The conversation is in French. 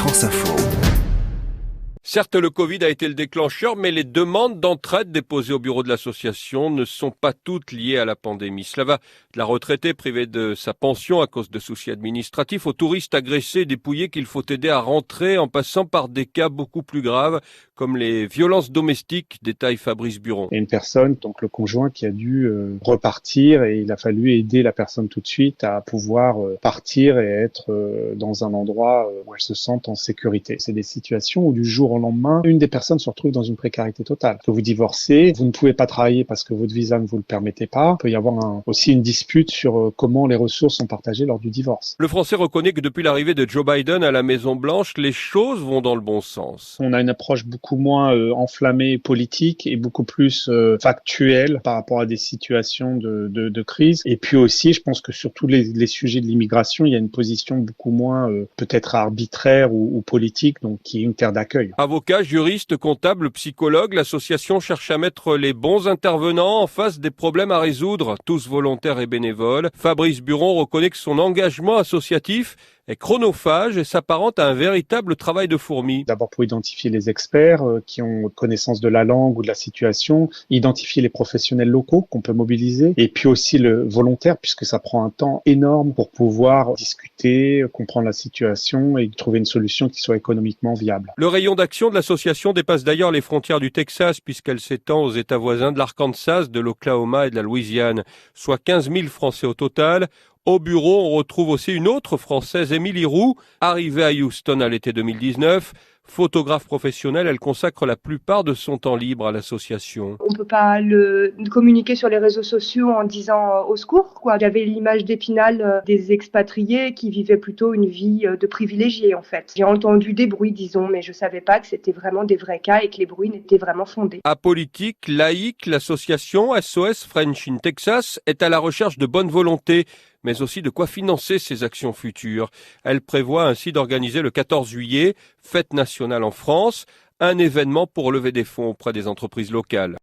France Info. Certes, le Covid a été le déclencheur, mais les demandes d'entraide déposées au bureau de l'association ne sont pas toutes liées à la pandémie. Cela va de la retraitée privée de sa pension à cause de soucis administratifs aux touristes agressés et dépouillés qu'il faut aider à rentrer, en passant par des cas beaucoup plus graves, comme les violences domestiques, détaille Fabrice Buron. Il y a une personne, donc le conjoint, qui a dû repartir et il a fallu aider la personne tout de suite à pouvoir partir et être dans un endroit où elle se sente en sécurité. C'est des situations où du jour au lendemain, une des personnes se retrouve dans une précarité totale. Que vous divorcez, vous ne pouvez pas travailler parce que votre visa ne vous le permettez pas. Il peut y avoir aussi une dispute sur comment les ressources sont partagées lors du divorce. Le Français reconnaît que depuis l'arrivée de Joe Biden à la Maison-Blanche, les choses vont dans le bon sens. On a une approche beaucoup moins enflammée politique et beaucoup plus factuelle par rapport à des situations de crise. Et puis aussi, je pense que sur tous les sujets de l'immigration, il y a une position beaucoup moins peut-être arbitraire ou politique, donc qui est une terre d'accueil. Avocats, juristes, comptables, psychologues, l'association cherche à mettre les bons intervenants en face des problèmes à résoudre, tous volontaires et bénévoles. Fabrice Buron reconnaît que son engagement associatif est chronophage et s'apparente à un véritable travail de fourmi. D'abord pour identifier les experts qui ont connaissance de la langue ou de la situation, identifier les professionnels locaux qu'on peut mobiliser, et puis aussi le volontaire, puisque ça prend un temps énorme pour pouvoir discuter, comprendre la situation et trouver une solution qui soit économiquement viable. Le rayon d'action de l'association dépasse d'ailleurs les frontières du Texas, puisqu'elle s'étend aux États voisins de l'Arkansas, de l'Oklahoma et de la Louisiane, soit 15 000 Français au total. Au bureau, on retrouve aussi une autre Française, Émilie Roux, arrivée à Houston à l'été 2019. Photographe professionnelle, elle consacre la plupart de son temps libre à l'association. On peut pas le communiquer sur les réseaux sociaux en disant au secours, quoi. J'avais l'image d'Épinal des expatriés qui vivaient plutôt une vie de privilégiés, en fait. J'ai entendu des bruits, disons, mais je savais pas que c'était vraiment des vrais cas et que les bruits n'étaient vraiment fondés. Apolitique, laïque, l'association SOS French in Texas est à la recherche de bonne volonté, mais aussi de quoi financer ses actions futures. Elle prévoit ainsi d'organiser le 14 juillet, fête nationale en France, un événement pour lever des fonds auprès des entreprises locales.